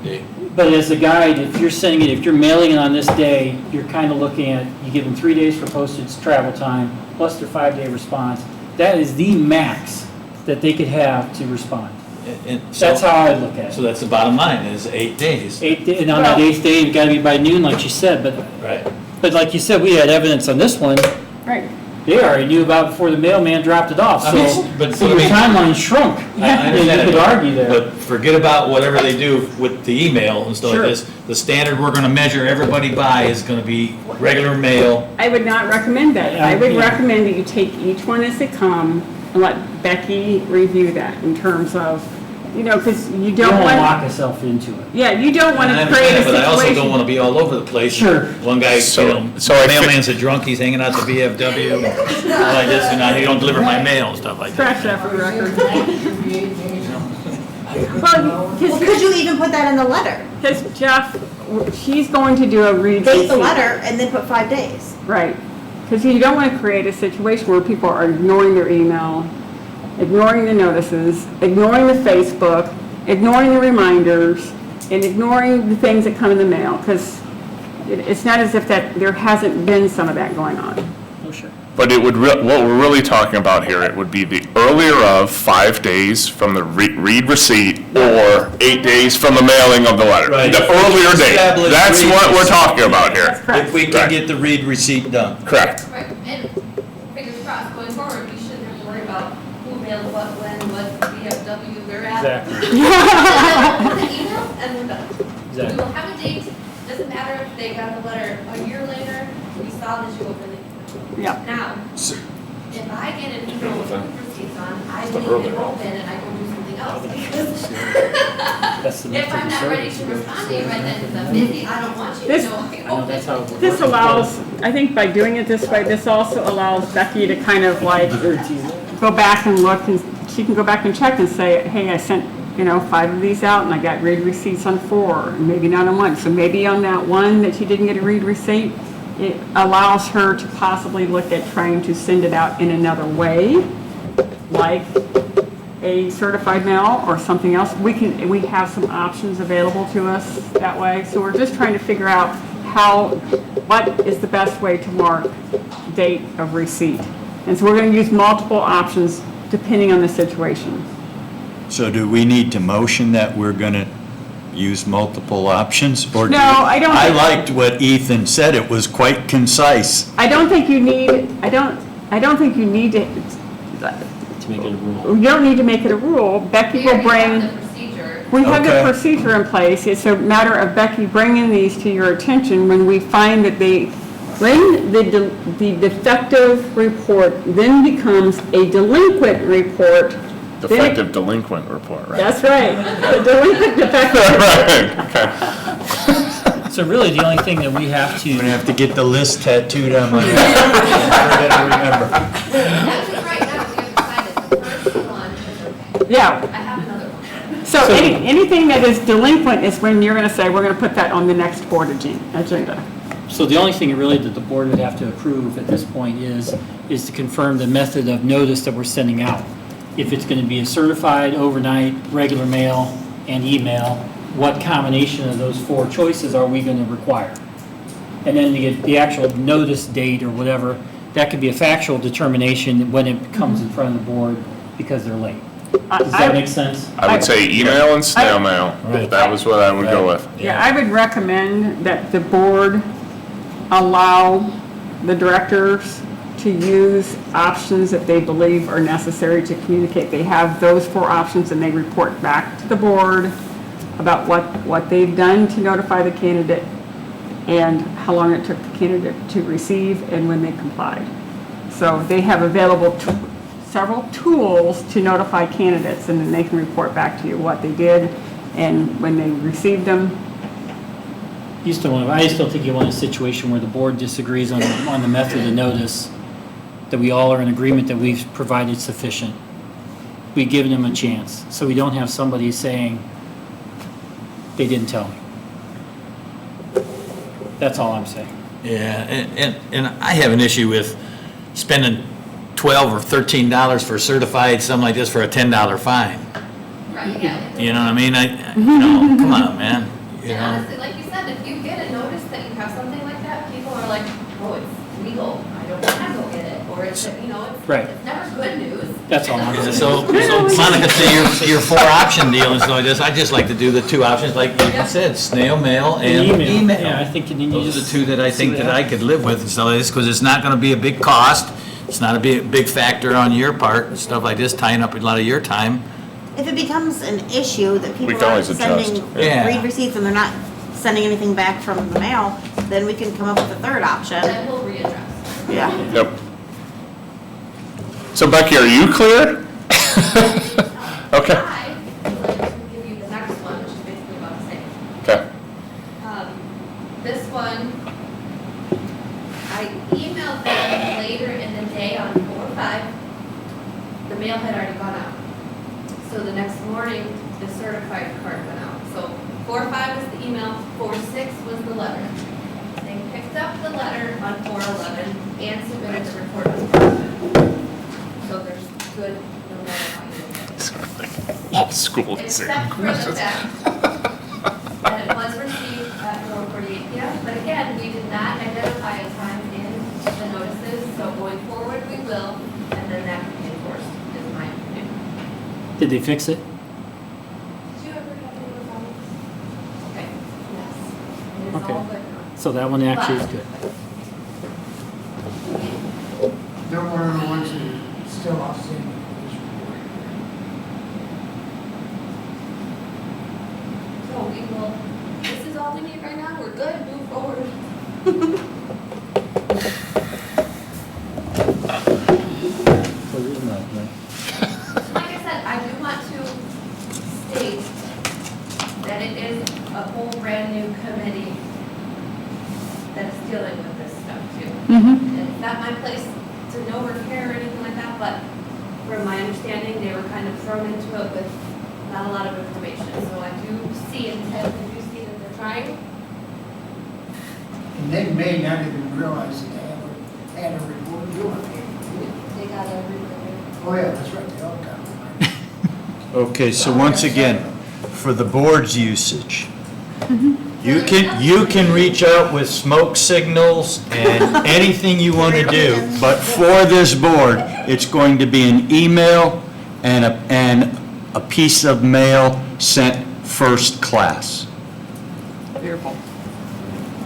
Speaker 4: Dave.
Speaker 9: But as a guide, if you're sending it, if you're mailing it on this day, you're kind of looking at, you give them 3 days for postage travel time, plus their 5-day response. That is the max that they could have to respond.
Speaker 4: And so-
Speaker 9: That's how I look at
Speaker 4: So
Speaker 9: it.
Speaker 4: that's the bottom line, is 8 days.
Speaker 9: And on that 8th day, you gotta be by noon, like you said,
Speaker 4: Right.
Speaker 9: but like you said, we had evidence on this one,
Speaker 1: Right.
Speaker 9: they already knew about before the mailman dropped it off,
Speaker 4: I
Speaker 9: so,
Speaker 4: mean, but-
Speaker 9: so
Speaker 4: but I
Speaker 9: your
Speaker 4: mean-
Speaker 9: timeline shrunk.
Speaker 4: I
Speaker 9: Yeah,
Speaker 4: understand
Speaker 9: you
Speaker 4: it,
Speaker 9: could argue there.
Speaker 4: But forget about whatever they do with the email and stuff like
Speaker 1: Sure.
Speaker 4: this. The standard we're gonna measure everybody by is gonna be regular mail.
Speaker 1: I would not recommend that.
Speaker 9: Yeah,
Speaker 1: I would
Speaker 9: yeah.
Speaker 1: recommend that you take each one as they come and let Becky review that in terms of, because you
Speaker 9: You
Speaker 1: don't
Speaker 9: don't wanna lock
Speaker 1: want,
Speaker 9: yourself into it.
Speaker 1: yeah, you don't want
Speaker 4: And I
Speaker 1: to create a
Speaker 4: understand, but I also don't
Speaker 1: situation.
Speaker 4: wanna be all over the place.
Speaker 9: Sure.
Speaker 4: One guy,
Speaker 8: So I
Speaker 4: mailman's a drunk, he's hanging out the VFW, all like this, and he don't deliver my mail and stuff like that.
Speaker 1: Scratch that for the record.
Speaker 7: Should be 8 days.
Speaker 1: Well,
Speaker 3: Well, could you even put that in the letter?
Speaker 1: because Jeff, she's going to do a read.
Speaker 3: Date the
Speaker 1: receipt.
Speaker 3: letter and then put 5 days.
Speaker 1: Right. Because you don't want to create a situation where people are ignoring their email ignoring the notices, ignoring the Facebook, ignoring the reminders, and ignoring the things that come in the mail, because it's not as if that there hasn't been some of that going on.
Speaker 9: Oh, sure.
Speaker 8: But it would, what we're really talking about here, it would be the earlier of 5 days from the read receipt or 8 days from the mailing of the letter.
Speaker 2: Right.
Speaker 8: The earlier date.
Speaker 2: Establish
Speaker 8: That's
Speaker 2: read
Speaker 8: what we're
Speaker 2: receipt.
Speaker 8: talking about here.
Speaker 2: If we can get the read receipt done.
Speaker 8: Correct.
Speaker 6: Right, and fingers crossed, going forward, we shouldn't have to worry about who mailed what, when, what VFW they're at.
Speaker 9: Exactly.
Speaker 6: The email, and we're done.
Speaker 9: Exactly.
Speaker 6: We will have a date, doesn't matter if they got the letter a year later, we saw that you opened it.
Speaker 1: Yeah.
Speaker 6: Now, if I get an email with receipts on, I leave it open and I go do something else, because
Speaker 9: That's the
Speaker 6: if I'm not ready to respond to you right then, because I'm busy, I don't want you to
Speaker 1: This-
Speaker 6: know I
Speaker 9: I know that's how.
Speaker 6: opened.
Speaker 1: This allows, I think by doing it this way, this also allows Becky to kind of like go back and look, and she can go back and check and say, hey, I sent, 5 of these out and I got read receipts on 4, and maybe not on 1. So maybe on that one that she didn't get a read receipt, it allows her to possibly look at trying to send it out in another way, like a certified mail or something else. We have some options available to us that way. So we're just trying to figure out what is the best way to mark date of receipt. And so we're going to use multiple options depending on the situation.
Speaker 2: So do we need to motion that we're going to use multiple options? Or
Speaker 1: No, I don't
Speaker 2: I
Speaker 1: think-
Speaker 2: liked what Ethan said. It was quite concise.
Speaker 1: I don't think you need, I don't think you need to,
Speaker 9: To make it a rule.
Speaker 1: you don't need to make it a rule. Becky
Speaker 6: We
Speaker 1: will
Speaker 6: already
Speaker 1: bring.
Speaker 6: have the procedure.
Speaker 1: We have the
Speaker 2: Okay.
Speaker 1: procedure in place. It's a matter of Becky bringing these to your attention when we find that when the defective report then becomes a delinquent report. then it-
Speaker 8: Defective delinquent report, right?
Speaker 1: That's right. The delinquent defective.
Speaker 8: Right, okay.
Speaker 9: So really, the only thing that we have
Speaker 2: We're going to
Speaker 9: to,
Speaker 2: have to get the list tattooed on my head. I remember.
Speaker 6: As of right now, we have decided the first one is okay.
Speaker 1: Yeah.
Speaker 6: I have another one.
Speaker 1: So anything that is delinquent is when you're going to say, we're going to put that on the next board agenda.
Speaker 9: so the only thing really that the board would have to approve at this point is to confirm the method of notice that we're sending out. If it's going to be a certified, overnight, regular mail, and email, what combination of those 4 choices are we going to require? And then the actual notice date or whatever, that could be a factual determination when it comes in front of the board because they're late. Does that make sense?
Speaker 8: I would say email and snail mail.
Speaker 9: Right.
Speaker 8: That was what I would go with.
Speaker 1: Yeah, I would recommend that the board allow the directors to use options that they believe are necessary to communicate. They have those 4 options and they report back to the board about what they've done to notify the candidate and how long it took the candidate to receive and when they complied. So they have available several tools to notify candidates, and then they can report back to you what they did and when they received them.
Speaker 9: I still think you want a situation where the board disagrees on the method of notice, that we all are in agreement that we've provided sufficient. We've given them a chance, so we don't have somebody saying, they didn't tell me. That's all I'm saying.
Speaker 4: Yeah, and I have an issue with spending $12 or $13 for certified, something like this, for a $10 fine.
Speaker 6: Right, yeah.
Speaker 4: You know what I mean? Come on, man. You
Speaker 6: And
Speaker 4: know?
Speaker 6: honestly, like you said, if you get a notice that you have something like that, people are like, oh, it's legal, I don't want to go get it, or it's,
Speaker 9: Right.
Speaker 6: it's never good news.
Speaker 9: That's all I'm
Speaker 4: Yeah,
Speaker 9: saying.
Speaker 4: So Monica, to your 4-option deal and stuff like this, I just like to do the 2 options, like you said, snail mail and email.
Speaker 9: Yeah, I think you need to
Speaker 4: Those are the
Speaker 9: just
Speaker 4: 2 that I think that I could live with and stuff like this, because it's not gonna be a big cost. It's not a big factor on your part and stuff like this, tying up a lot of your time.
Speaker 3: If it becomes an issue that
Speaker 8: We
Speaker 3: people
Speaker 8: can
Speaker 3: aren't
Speaker 8: always
Speaker 3: sending
Speaker 8: adjust.
Speaker 4: Yeah.
Speaker 3: read receipts and they're not sending anything back from the mail, then we can come up with a 3rd option.
Speaker 6: Then we'll readdress.
Speaker 3: Yeah.
Speaker 8: Yep. So Becky, are you clear? Okay,
Speaker 6: I would like to give you the next one, which is basically about the same.
Speaker 8: okay.
Speaker 6: This one, I emailed them later in the day on 4/5. The mail had already gone out. So the next morning, the certified card went out. So 4/5 was the email, 4/6 was the letter. They picked up the letter on 4/11 and submitted the report on 4/11. So there's good no matter how you look at it.
Speaker 8: Old school.
Speaker 6: Except for the fact that it was received at 4:48 PM, but again, we did not identify a time in the notices, so going forward, we will, and then that can be enforced, is my opinion.
Speaker 9: Did they fix it?
Speaker 6: Did you ever have any problems? Okay, yes. It is
Speaker 9: Okay.
Speaker 6: all good now.
Speaker 9: So that one actually is good.
Speaker 7: They're one of the ones that are still outstanding for this report.
Speaker 6: So we will, this is all we need right now, we're good, move forward. Like I said, I do want to state that it is a whole brand-new committee that is dealing with this stuff too.
Speaker 1: Mm-hmm.
Speaker 6: It's not my place to know or care or anything like that, but from my understanding, they were kind of thrown into it with not a lot of information. So I do see intent, I do see that they're trying.
Speaker 7: And they may not even realize that they had a report doing it.
Speaker 6: They got everything.
Speaker 7: Oh, yeah, that's right, they all got it.
Speaker 2: Okay, so once again, for the board's usage, you can reach out with smoke signals and anything you want to do, but for this board, it's going to be an email and a piece of mail sent first class.
Speaker 1: Beautiful.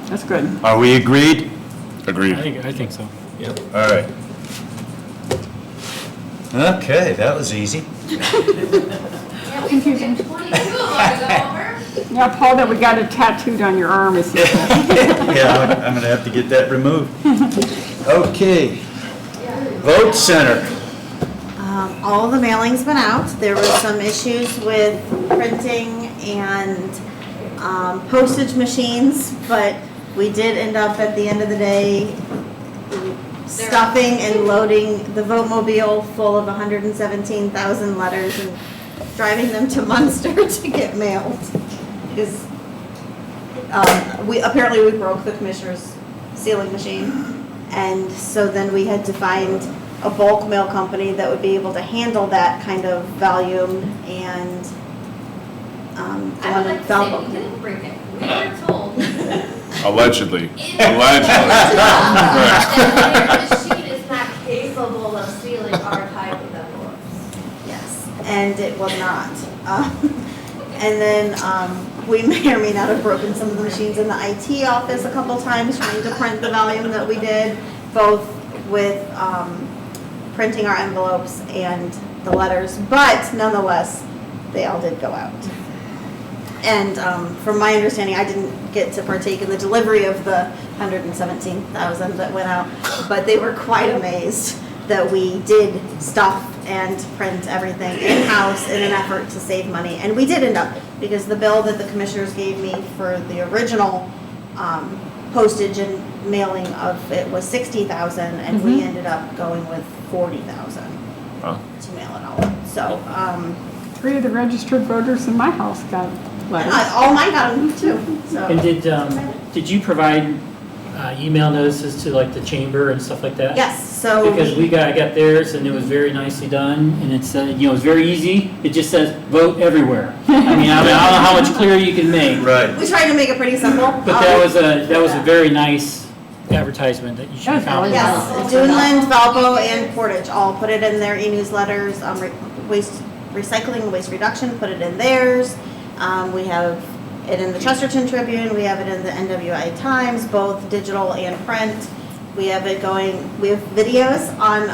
Speaker 1: That's good.
Speaker 2: Are we agreed?
Speaker 8: Agreed.
Speaker 9: I think so.
Speaker 4: Yep.
Speaker 2: All right. Okay, that was easy.
Speaker 6: Yeah, we can get 22 of them to go over.
Speaker 1: Yeah, Paul, that we got it tattooed on your arm is,
Speaker 2: Yeah, I'm gonna have to get that removed. Okay, vote center.
Speaker 3: All the mailing's been out. There were some issues with printing and postage machines, but we did end up at the end of the day stuffing and loading the vote mobile full of 117,000 letters and driving them to Munster to get mailed. Because we broke the commissioner's sealing machine, and so then we had to find a bulk mail company that would be able to handle that kind of volume, and
Speaker 6: I would like to say, we didn't bring it. We were told.
Speaker 8: Allegedly.
Speaker 6: That the machine is not capable of sealing our type of envelopes.
Speaker 3: Yes, and it was not. And then we may or may not have broken some of the machines in the IT office a couple times trying to print the volume that we did, both with printing our envelopes and the letters, but nonetheless, they all did go out. And from my understanding, I didn't get to partake in the delivery of the 117,000 that went out, but they were quite amazed that we did stuff and print everything in-house in an effort to save money. And we did end up, because the bill that the commissioners gave me for the original postage and mailing of it was 60,000, and we ended up going with 40,000
Speaker 8: Wow.
Speaker 3: to mail it all. So,
Speaker 1: 3 of the registered voters in my house got letters.
Speaker 3: all mine got them too, so.
Speaker 9: And did you provide email notices to like the chamber and stuff like that?
Speaker 3: Yes, so.
Speaker 9: Because I got theirs and it was very nicely done, and it said, it's very easy. It just says, vote everywhere. I don't know how much clearer you can make.
Speaker 2: Right.
Speaker 3: We tried to make it pretty simple.
Speaker 9: But that was a very nice advertisement that you should have found.
Speaker 3: Yes, Duneland, Valpo, and Portage all put it in their e-newsletters. Waste recycling, waste reduction, put it in theirs. We have it in the Chesterton Tribune. We have it in the NWI Times, both digital and print. We have it going. We have videos on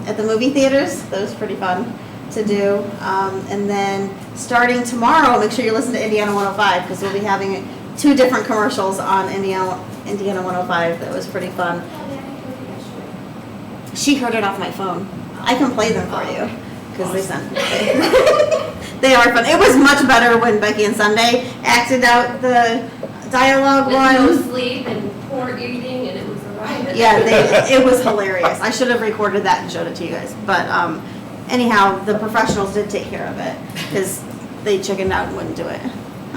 Speaker 3: at the movie theaters. Those are pretty fun to do. And then starting tomorrow, make sure you listen to Indiana 105, because we'll be having 2 different commercials on Indiana 105. That was pretty fun. She heard it off my phone. I can play them for you, because they sent they are fun. It was much better when Becky and Sunday acted out the dialogue
Speaker 6: With
Speaker 3: one.
Speaker 6: no sleep and poor eating, and it was a riot.
Speaker 3: Yeah, it was hilarious. I should have recorded that and showed it to you guys. But anyhow, the professionals did take care of it, because they chickened out and wouldn't do it.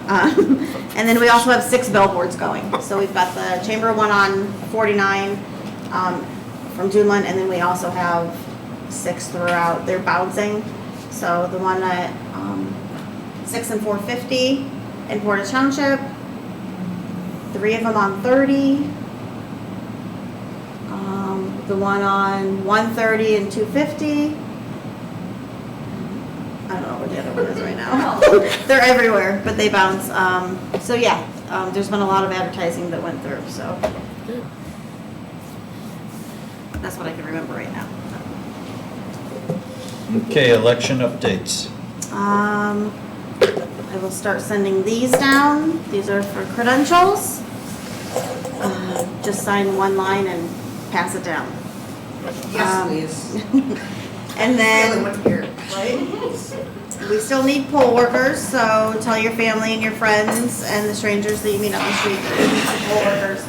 Speaker 3: And then we also have 6 billboards going. So we've got the Chamber one on 49 from Duneland, and then we also have 6 throughout. They're bouncing. So the one at 6 and 450 in Portage Township, 3 of them on 30. The one on 130 and 250. I don't know where the other one is right now. They're everywhere, but they bounce. So yeah, there's been a lot of advertising that went through, so. That's what I can remember right now.
Speaker 2: Okay, election updates.
Speaker 3: I will start sending these down. These are for credentials. Just sign one line and pass it down.
Speaker 10: Yes, please.
Speaker 3: And
Speaker 10: Really
Speaker 3: then
Speaker 10: want to hear it.
Speaker 3: we still need poll workers, so tell your family and your friends and the strangers that you meet on the street that you need some poll workers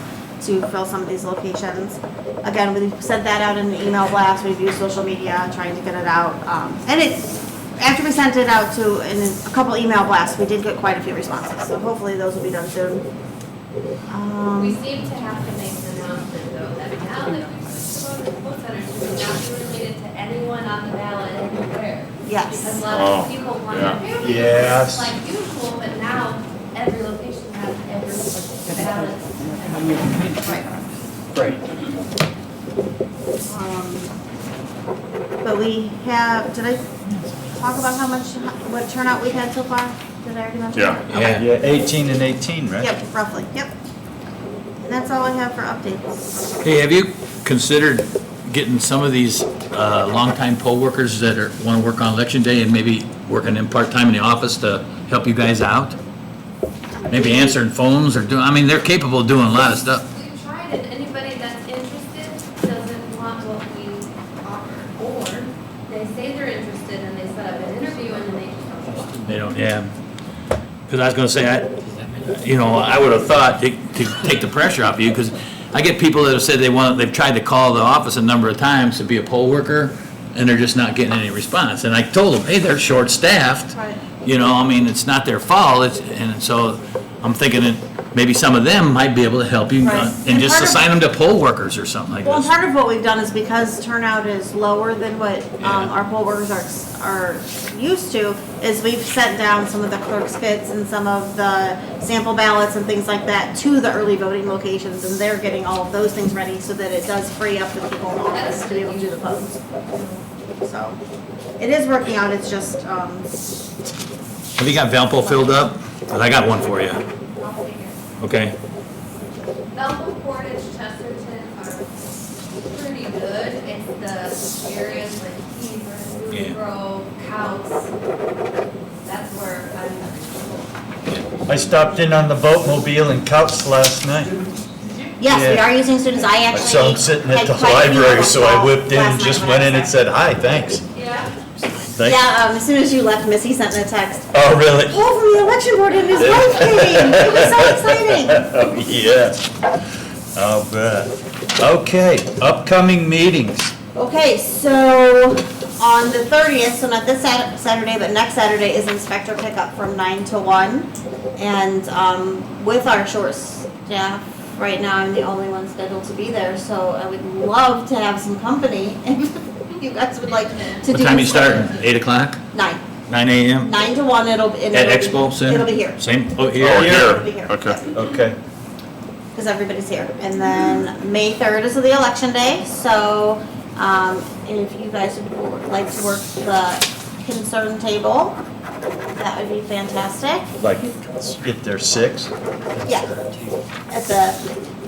Speaker 3: to fill some of these locations. Again, we sent that out in an email blast. We've used social media trying to get it out. And after we sent it out to in a couple email blasts, we did get quite a few responses. So hopefully those will be done soon.
Speaker 6: We seem to have to make an announcement though, that now that we switched to voter poll centers, we will not be related to anyone on the ballot anywhere.
Speaker 3: Yes.
Speaker 6: Because a lot of people want to be
Speaker 2: Yes.
Speaker 6: like usual, but now every location has every ballot.
Speaker 9: Right.
Speaker 3: But we have, did I talk about what turnout we've had so far? Did I already mention that?
Speaker 4: Yeah.
Speaker 2: Yeah, 18 and 18, right?
Speaker 3: Yep, roughly, yep. And that's all I have for updates.
Speaker 4: Hey, have you considered getting some of these longtime poll workers that want to work on election day and maybe working in part-time in the office to help you guys out? Maybe answering phones or they're capable of doing a lot of stuff.
Speaker 6: We've tried it, anybody that's interested doesn't want what we offer. Or they say they're interested and they set up an interview and then they just don't show up.
Speaker 4: They don't, yeah. Because I was gonna say, I would have thought to take the pressure off you, because I get people that have said they've tried to call the office a number of times to be a poll worker, and they're just not getting any response. And I told them, hey, they're short-staffed.
Speaker 3: Right.
Speaker 4: It's not their fault, and so I'm thinking that maybe some of them might be able to help you,
Speaker 3: Right.
Speaker 4: and
Speaker 3: And
Speaker 4: just
Speaker 3: part of-
Speaker 4: assign them to poll workers or something like
Speaker 3: Well, and
Speaker 4: this.
Speaker 3: part of what we've done is because turnout is lower than what our poll workers are used to, is we've sent down some of the clerk's kits and some of the sample ballots and things like that to the early voting locations, and they're getting all of those things ready so that it does free up the people in office to be able to do the votes. So, it is working out, it's just,
Speaker 4: Have you got Valpo filled up? 'Cause I got one for you.
Speaker 6: I'll figure.
Speaker 4: Okay.
Speaker 6: Belmont, Portage, Chesterton are pretty good. It's the areas like Heber,
Speaker 4: Yeah.
Speaker 6: New Grove, Counts. That's where I'm.
Speaker 2: I stopped in on the boatmobile in Couts last night.
Speaker 3: yes, we
Speaker 2: Yeah.
Speaker 3: are using students, I
Speaker 2: I
Speaker 3: actually.
Speaker 2: saw him sitting at
Speaker 3: had
Speaker 2: the
Speaker 3: quite a few
Speaker 2: library,
Speaker 3: of
Speaker 2: so
Speaker 3: them
Speaker 2: I
Speaker 3: call
Speaker 2: whipped in
Speaker 3: last
Speaker 2: and
Speaker 3: night
Speaker 2: just
Speaker 3: when
Speaker 2: went
Speaker 3: I
Speaker 2: in
Speaker 3: was
Speaker 2: and said, hi, thanks.
Speaker 6: Yeah.
Speaker 2: Thanks.
Speaker 3: Yeah, as soon as you left, Missy sent me a text.
Speaker 2: Oh, really?
Speaker 3: Paul from the election board and his wife came. It was so exciting.
Speaker 2: Oh, yeah. I'll bet. Okay, upcoming meetings.
Speaker 3: Okay, so on the 30th, so not this Saturday, but next Saturday is inspector pickup from 9 to 1. And with our short staff, right now I'm the only one scheduled to be there, so I would love to have some company if you guys would like to do.
Speaker 4: What time you
Speaker 3: something.
Speaker 4: starting? 8 o'clock?
Speaker 3: 9.
Speaker 4: 9 a.m.?
Speaker 3: 9 to 1, it'll be.
Speaker 4: At Expo Center?
Speaker 3: It'll be here.
Speaker 4: Same, here?
Speaker 8: Oh,
Speaker 3: It'll be
Speaker 8: here,
Speaker 3: here.
Speaker 8: okay.
Speaker 2: Okay.
Speaker 3: Because everybody's here. And then May 3rd is the election day, so if you guys would like to work the concern table, that would be fantastic.
Speaker 2: Like, get there 6?
Speaker 3: Yeah. At the,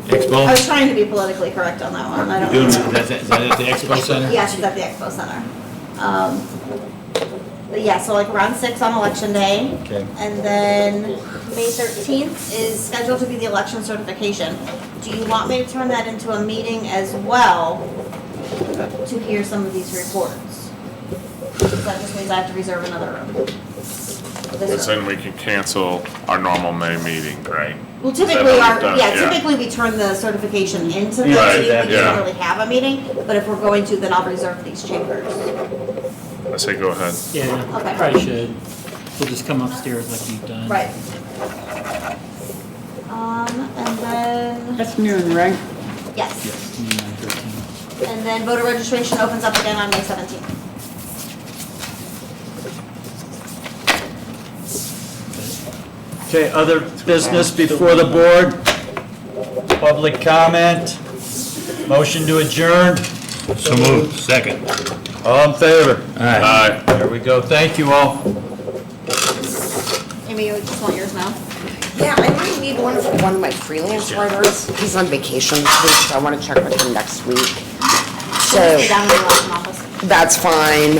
Speaker 3: I
Speaker 4: Expo?
Speaker 3: was trying to be politically correct on that one, I don't
Speaker 4: Doing,
Speaker 3: know.
Speaker 4: is that at the Expo Center?
Speaker 3: Yeah, she's at the Expo Center. But yeah, so like around 6 on election day.
Speaker 2: Okay.
Speaker 3: And then May 13th is scheduled to be the election certification. Do you want me to turn that into a meeting as well to hear some of these reports? That just means I have to reserve another room.
Speaker 8: Because then we can cancel our normal May meeting, right?
Speaker 3: Well,
Speaker 8: Is that
Speaker 3: typically
Speaker 8: what
Speaker 3: our,
Speaker 8: we've done?
Speaker 3: yeah, typically we turn the certification into the
Speaker 8: Right,
Speaker 3: meeting, we
Speaker 8: yeah.
Speaker 3: can't really have a meeting, but if we're going to, then I'll reserve these chambers.
Speaker 8: I say go ahead.
Speaker 9: Yeah,
Speaker 3: Okay.
Speaker 9: probably should. We'll just come upstairs like you've done.
Speaker 3: Right. And then,
Speaker 1: That's noon, right?
Speaker 3: yes.
Speaker 9: Yes, 9:13.
Speaker 3: And then voter registration opens up again on May 17th.
Speaker 2: Okay, other business before the board? Public comment? Motion to adjourn?
Speaker 4: So moved. Second.
Speaker 2: All in favor?
Speaker 8: Aye.
Speaker 2: There we go. Thank you all.
Speaker 3: Amy, you just want yours now?
Speaker 10: Yeah, I might need one for one of my freelance writers. He's on vacation this week, so I want to check with him next week. So,
Speaker 3: Stay down in the election office.
Speaker 10: that's fine.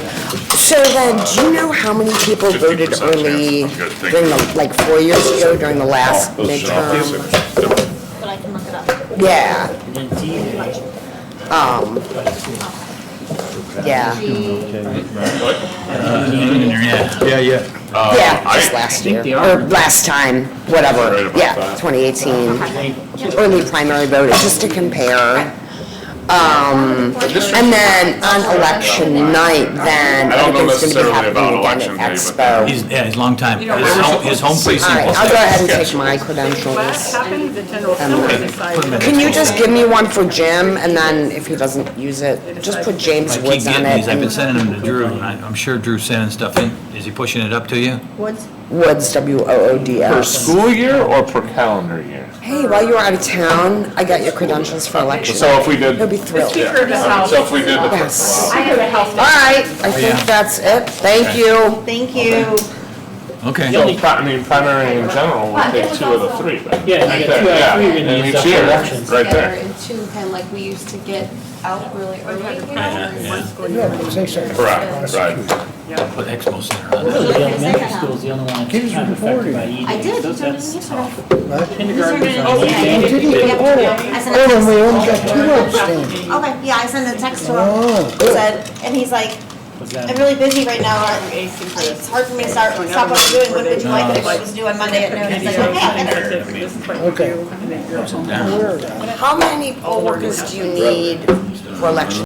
Speaker 10: So then, do you know how many people voted
Speaker 8: 50%
Speaker 10: early
Speaker 8: chance. Good, thank
Speaker 10: during
Speaker 8: you.
Speaker 10: the, like 4 years ago during the last
Speaker 8: Those should all be
Speaker 10: midterm?
Speaker 8: six.
Speaker 3: But I can look it up.
Speaker 10: Yeah,
Speaker 9: And then D-Day,
Speaker 10: yeah,
Speaker 2: Yeah, yeah.
Speaker 10: yeah, just last year, or last time, whatever,
Speaker 8: Right about
Speaker 10: yeah,
Speaker 8: that.
Speaker 10: 2018. Early primary voter, just to compare. And then on election night, then
Speaker 8: I don't know
Speaker 10: everything's gonna be
Speaker 8: necessarily
Speaker 10: happening
Speaker 8: about
Speaker 10: again
Speaker 8: election
Speaker 10: at
Speaker 8: day,
Speaker 10: Expo.
Speaker 4: He's long time.
Speaker 1: You know,
Speaker 4: His home precinct.
Speaker 10: All right,
Speaker 4: was
Speaker 10: I'll go
Speaker 4: there.
Speaker 10: ahead and take my
Speaker 1: What
Speaker 10: credentials.
Speaker 1: happened, the general assembly decided.
Speaker 10: Can you just give me one for Jim, and then if he doesn't use it, just put James
Speaker 4: I keep
Speaker 10: Woods on
Speaker 4: getting
Speaker 10: it.
Speaker 4: these, I've been
Speaker 10: and
Speaker 4: sending them to Drew, and I'm sure Drew's sending stuff in. Is he pushing it up to you?
Speaker 3: Woods?
Speaker 10: Woods,
Speaker 8: Per
Speaker 10: W-O-O-D-S.
Speaker 8: school year or per calendar year?
Speaker 10: Hey, while you were out of town, I got your credentials for election.
Speaker 8: So if we did,
Speaker 10: He'll be thrilled.
Speaker 1: Speaker of the House.
Speaker 8: so if we did the,
Speaker 10: Yes.
Speaker 1: Speaker of the House.
Speaker 10: All right, I think that's it. Thank you.
Speaker 3: Thank you.
Speaker 4: Okay.
Speaker 8: so primary in general, we take 2 of the 3 then.
Speaker 9: Yeah,
Speaker 8: Right
Speaker 9: you
Speaker 8: there,
Speaker 9: got 2 out of 3
Speaker 8: yeah.
Speaker 9: you're gonna
Speaker 8: And
Speaker 9: use
Speaker 8: each
Speaker 9: up for
Speaker 8: year,
Speaker 9: elections.
Speaker 8: right
Speaker 6: together
Speaker 8: there.
Speaker 6: and two, kind of like we used to get out really early. you know?
Speaker 8: Correct, right.
Speaker 4: Put Expo Center on.
Speaker 9: The elementary school's the only one that's kind of affected by E-Day.
Speaker 3: I did, you
Speaker 9: Those-
Speaker 3: turned it in
Speaker 9: that's
Speaker 3: yesterday.
Speaker 9: Kindergarten's on
Speaker 3: Okay.
Speaker 9: E-Day.
Speaker 3: Yep. I sent a text.
Speaker 7: we only got 2 outstanding.
Speaker 3: Okay, yeah, I sent a text to him, said, and he's like,
Speaker 9: Was that-
Speaker 3: I'm really busy right now, it's hard for me to stop what I'm doing, what would you like it if I was due on Monday at noon? He's like, okay, I'll get it.
Speaker 7: Okay.
Speaker 10: How many poll workers do you need for election